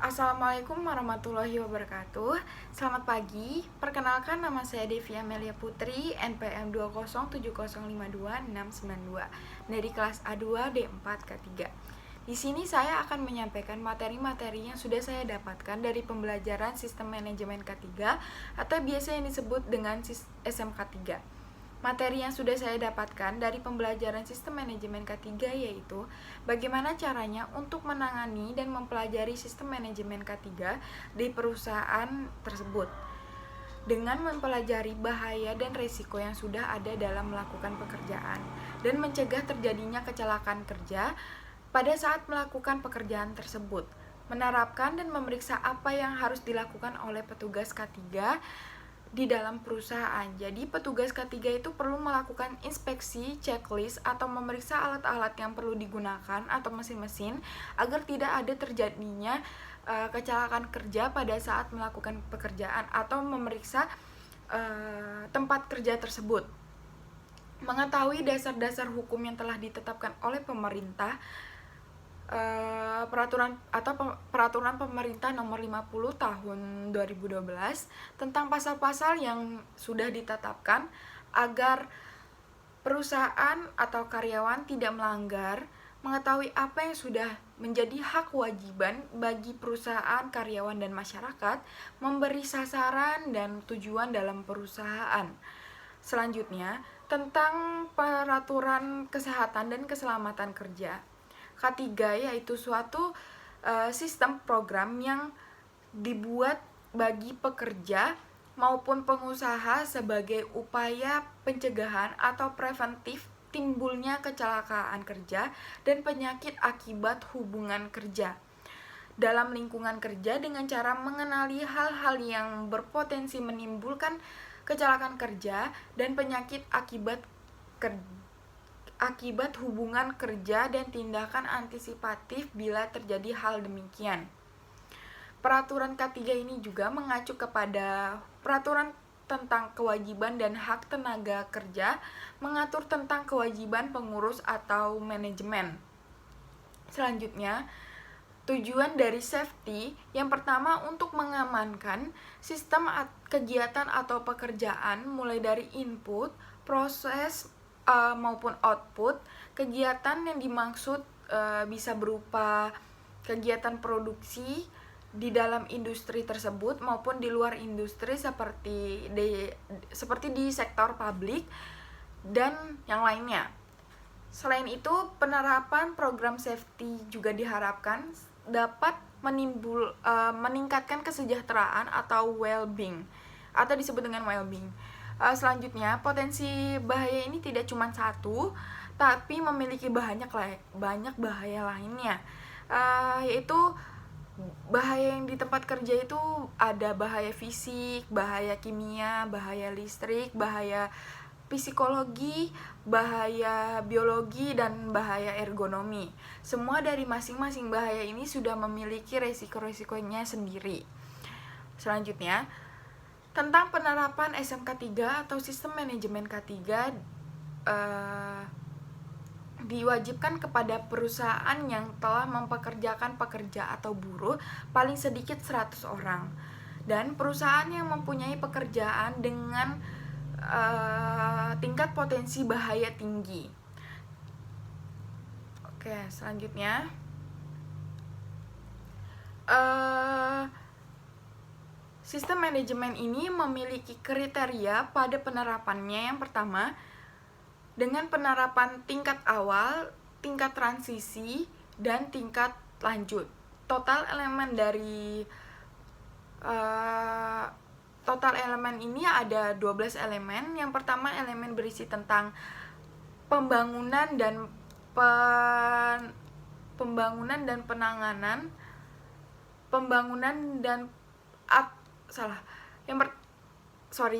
Assalamualaikum warahmatullahi wabarakatuh. Selamat pagi. Perkenalkan, nama saya Devi Amelia Putri, NPM 207052692 dari kelas A2 D4 K3. Di sini saya akan menyampaikan materi-materi yang sudah saya dapatkan dari pembelajaran Sistem Manajemen K3 atau biasa yang disebut dengan SMK 3. Materi yang sudah saya dapatkan dari pembelajaran Sistem Manajemen K3 yaitu bagaimana caranya untuk menangani dan mempelajari Sistem Manajemen K3 di perusahaan tersebut dengan mempelajari bahaya dan risiko yang sudah ada dalam melakukan pekerjaan dan mencegah terjadinya kecelakaan kerja pada saat melakukan pekerjaan tersebut, menerapkan dan memeriksa apa yang harus dilakukan oleh petugas K3 di dalam perusahaan. Jadi petugas K3 itu perlu melakukan inspeksi, checklist, atau memeriksa alat-alat yang perlu digunakan atau mesin-mesin agar tidak ada terjadinya kecelakaan kerja pada saat melakukan pekerjaan atau memeriksa tempat kerja tersebut. Mengetahui dasar-dasar hukum yang telah ditetapkan oleh pemerintah, peraturan pemerintah nomor 50 tahun 2012 tentang pasal-pasal yang sudah ditetapkan agar perusahaan atau karyawan tidak melanggar, mengetahui apa yang sudah menjadi hak kewajiban bagi perusahaan, karyawan, dan masyarakat, memberi sasaran dan tujuan dalam perusahaan. Selanjutnya, tentang peraturan kesehatan dan keselamatan kerja. K3 yaitu suatu sistem program yang dibuat bagi pekerja maupun pengusaha sebagai upaya pencegahan atau preventif timbulnya kecelakaan kerja dan penyakit akibat hubungan kerja dalam lingkungan kerja dengan cara mengenali hal-hal yang berpotensi menimbulkan kecelakaan kerja dan penyakit akibat hubungan kerja dan tindakan antisipatif bila terjadi hal demikian. Peraturan K3 ini juga mengacu kepada peraturan tentang kewajiban dan hak tenaga kerja, mengatur tentang kewajiban pengurus atau manajemen. Selanjutnya, tujuan dari safety yang pertama untuk mengamankan sistem kegiatan atau pekerjaan mulai dari input, proses, maupun output. Kegiatan yang dimaksud bisa berupa kegiatan produksi di dalam industri tersebut maupun di luar industri seperti di sektor publik dan yang lainnya. Selain itu, penerapan program safety juga diharapkan dapat meningkatkan kesejahteraan atau well-being atau disebut dengan well-being. Selanjutnya, potensi bahaya ini tidak cuma satu, tapi memiliki banyak bahaya lainnya, yaitu bahaya yang di tempat kerja itu ada bahaya fisik, bahaya kimia, bahaya listrik, bahaya psikologi, bahaya biologi, dan bahaya ergonomi. Semua dari masing-masing bahaya ini sudah memiliki resiko-resikonya sendiri. Selanjutnya, tentang penerapan SMK 3 atau Sistem Manajemen K3 diwajibkan kepada perusahaan yang telah mempekerjakan pekerja atau buruh paling sedikit 100 orang dan perusahaan yang mempunyai pekerjaan dengan tingkat potensi bahaya tinggi. Oke, selanjutnya sistem manajemen ini memiliki kriteria pada penerapannya. Yang pertama, dengan penerapan tingkat awal, tingkat transisi, dan tingkat lanjut. Total elemen ini ada 12 elemen. Yang pertama, elemen berisi tentang pembangunan dan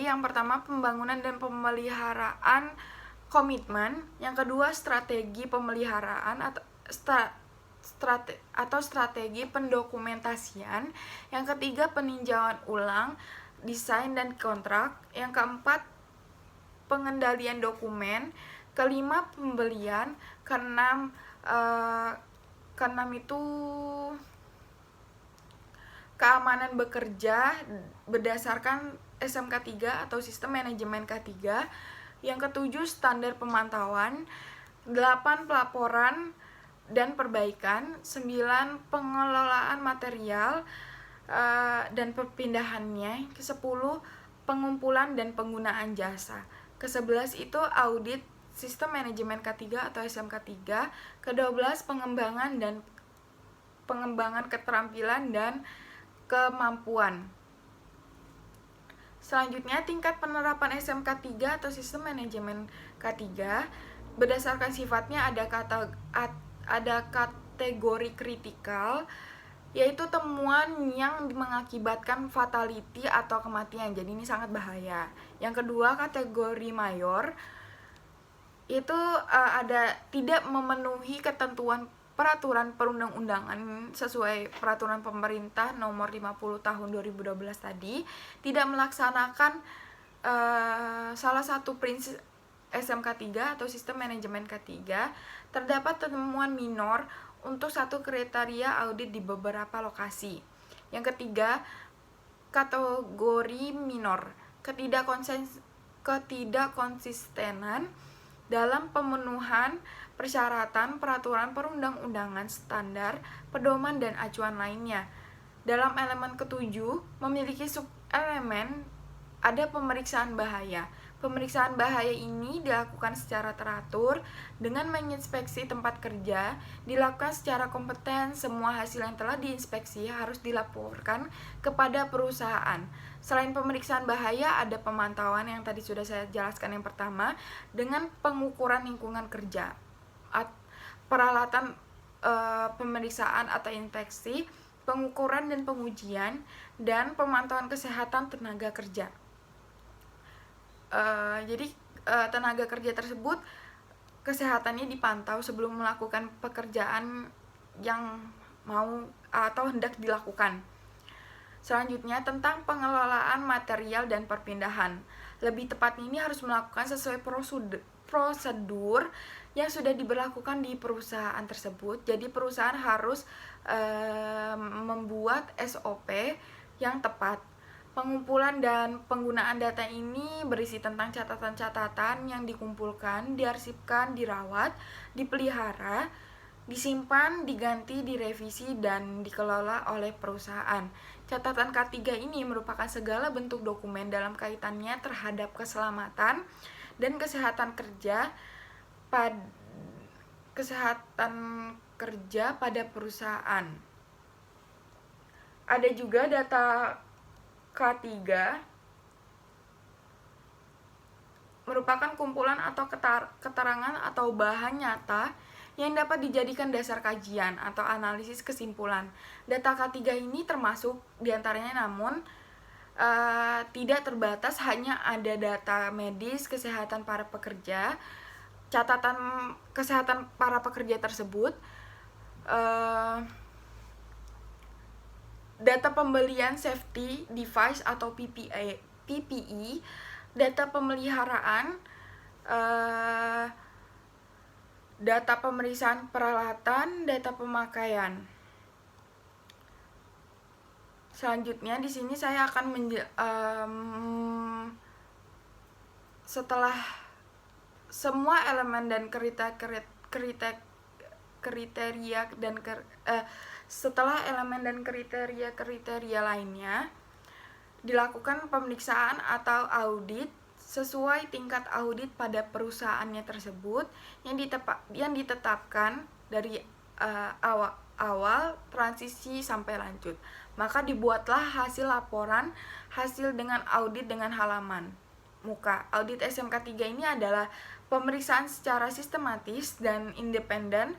yang pertama pembangunan dan pemeliharaan komitmen, yang kedua strategi pemeliharaan atau strategi pendokumentasian, yang ketiga peninjauan ulang, desain dan kontrak, yang keempat pengendalian dokumen, kelima pembelian, keenam itu keamanan bekerja berdasarkan SMK 3 atau Sistem Manajemen K3. Yang ketujuh, standar pemantauan. 8, pelaporan dan perbaikan. 9, pengelolaan material dan perpindahannya. Ke-10, pengumpulan dan penggunaan jasa. Ke-11 itu audit Sistem Manajemen K3 atau SMK 3. Ke-12, pengembangan keterampilan dan kemampuan. Selanjutnya, tingkat penerapan SMK 3 atau Sistem Manajemen K3 berdasarkan sifatnya ada kategori kritikal, yaitu temuan yang mengakibatkan fatality atau kematian. Jadi ini sangat bahaya. Yang kedua, kategori mayor, itu ada tidak memenuhi ketentuan peraturan perundang-undangan sesuai peraturan pemerintah nomor 50 tahun 2012 tadi, tidak melaksanakan salah satu prinsip SMK 3 atau Sistem Manajemen K3. Terdapat temuan minor untuk satu kriteria audit di beberapa lokasi. Yang ketiga, kategori minor, ketidakkonsistenan dalam pemenuhan persyaratan peraturan perundang-undangan, standar, pedoman, dan acuan lainnya. Dalam elemen ketujuh, memiliki sub-elemen ada pemeriksaan bahaya. Pemeriksaan bahaya ini dilakukan secara teratur dengan menginspeksi tempat kerja, dilakukan secara kompeten. Semua hasil yang telah diinspeksi harus dilaporkan kepada perusahaan. Selain pemeriksaan bahaya, ada pemantauan yang tadi sudah saya jelaskan yang pertama, dengan pengukuran lingkungan kerja, peralatan pemeriksaan atau inspeksi, pengukuran dan pengujian, dan pemantauan kesehatan tenaga kerja. Jadi tenaga kerja tersebut kesehatannya dipantau sebelum melakukan pekerjaan yang mau atau hendak dilakukan. Selanjutnya, tentang pengelolaan material dan perpindahan. Lebih tepatnya ini harus melakukan sesuai prosedur yang sudah diberlakukan di perusahaan tersebut. Jadi perusahaan harus membuat SOP yang tepat. Pengumpulan dan penggunaan data ini berisi tentang catatan-catatan yang dikumpulkan, diarsipkan, dirawat, dipelihara, disimpan, diganti, direvisi, dan dikelola oleh perusahaan. Catatan K3 ini merupakan segala bentuk dokumen dalam kaitannya terhadap keselamatan dan kesehatan kerja pada perusahaan. Ada juga data K3 merupakan kumpulan atau keterangan atau bahan nyata yang dapat dijadikan dasar kajian atau analisis kesimpulan. Data K3 ini termasuk diantaranya, namun tidak terbatas hanya ada data medis kesehatan para pekerja, catatan kesehatan para pekerja tersebut, data pembelian safety device atau PPE, data pemeliharaan, data pemeriksaan peralatan, data pemakaian. Selanjutnya di sini saya akan setelah semua elemen dan setelah elemen dan kriteria lainnya dilakukan pemeriksaan atau audit sesuai tingkat audit pada perusahaannya tersebut yang ditetapkan dari awal transisi sampai lanjut. Maka dibuatlah hasil laporan hasil dengan audit dengan halaman muka. Audit SMK 3 ini adalah pemeriksaan secara sistematis dan independen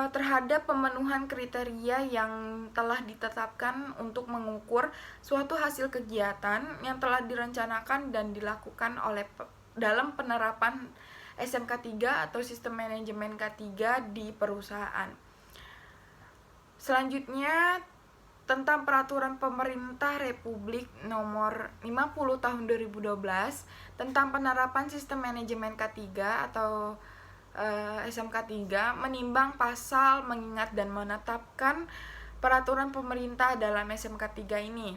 terhadap pemenuhan kriteria yang telah ditetapkan untuk mengukur suatu hasil kegiatan yang telah direncanakan dan dilakukan dalam penerapan SMK 3 atau Sistem Manajemen K3 di perusahaan. Selanjutnya, tentang Peraturan Pemerintah Republik Nomor 50 Tahun 2012 tentang penerapan Sistem Manajemen K3 atau SMK 3, menimbang pasal, mengingat dan menetapkan peraturan pemerintah dalam SMK 3 ini.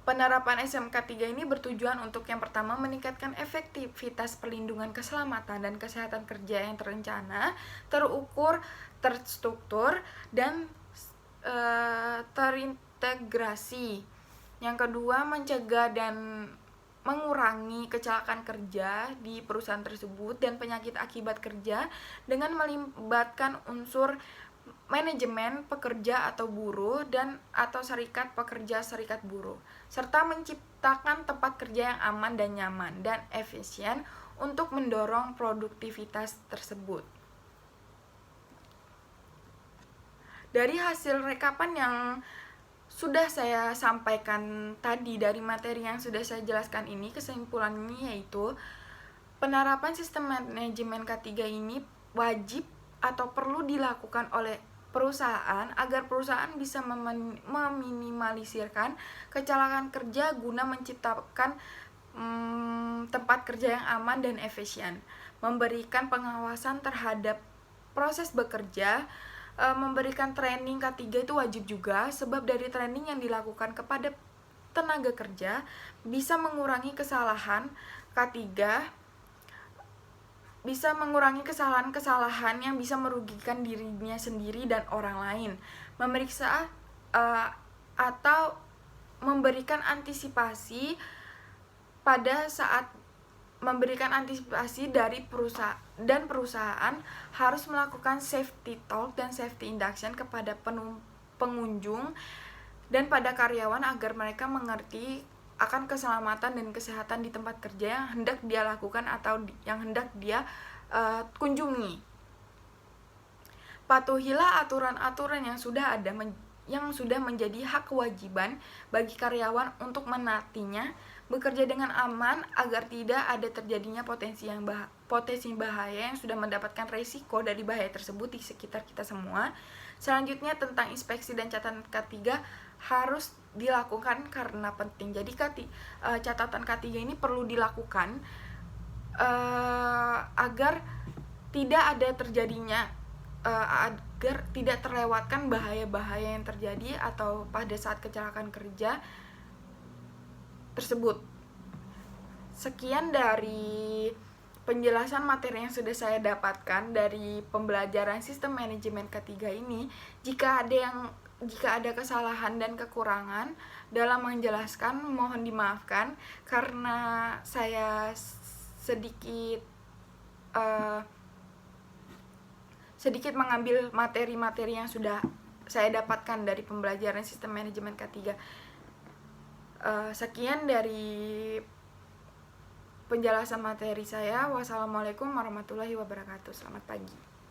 Penerapan SMK 3 ini bertujuan untuk yang pertama meningkatkan efektivitas perlindungan keselamatan dan kesehatan kerja yang terencana, terukur, terstruktur, dan terintegrasi. Yang kedua, mencegah dan mengurangi kecelakaan kerja di perusahaan tersebut dan penyakit akibat kerja dengan melibatkan unsur manajemen pekerja atau buruh dan atau serikat pekerja serikat buruh, serta menciptakan tempat kerja yang aman dan nyaman dan efisien untuk mendorong produktivitas tersebut. Dari hasil rekapan yang sudah saya sampaikan tadi, dari materi yang sudah saya jelaskan ini, kesimpulannya yaitu penerapan sistem manajemen K3 ini wajib atau perlu dilakukan oleh perusahaan agar perusahaan bisa meminimalisirkan kecelakaan kerja guna menciptakan tempat kerja yang aman dan efisien, memberikan pengawasan terhadap proses bekerja, memberikan training K3 itu wajib juga, sebab dari training yang dilakukan kepada tenaga kerja bisa mengurangi kesalahan K3, bisa mengurangi kesalahan-kesalahan yang bisa merugikan dirinya sendiri dan orang lain, memeriksa atau memberikan antisipasi pada saat memberikan antisipasi dari perusahaan harus melakukan safety talk dan safety induction kepada pengunjung dan pada karyawan agar mereka mengerti akan keselamatan dan kesehatan di tempat kerja yang hendak dia lakukan atau yang hendak dia kunjungi. Patuhilah aturan-aturan yang sudah ada yang sudah menjadi hak kewajiban bagi karyawan untuk menaatinya, bekerja dengan aman agar tidak ada terjadinya potensi bahaya yang sudah mendapatkan resiko dari bahaya tersebut di sekitar kita semua. Selanjutnya tentang inspeksi dan catatan K3 harus dilakukan karena penting. Jadi catatan K3 ini perlu dilakukan agar tidak ada terjadinya agar tidak terlewatkan bahaya-bahaya yang terjadi atau pada saat kecelakaan kerja tersebut. Sekian dari penjelasan materi yang sudah saya dapatkan dari pembelajaran sistem manajemen K3 ini. Jika ada kesalahan dan kekurangan dalam menjelaskan, mohon dimaafkan karena saya sedikit mengambil materi-materi yang sudah saya dapatkan dari pembelajaran sistem manajemen K3. Sekian dari penjelasan materi saya. Wassalamualaikum warahmatullahi wabarakatuh. Selamat pagi.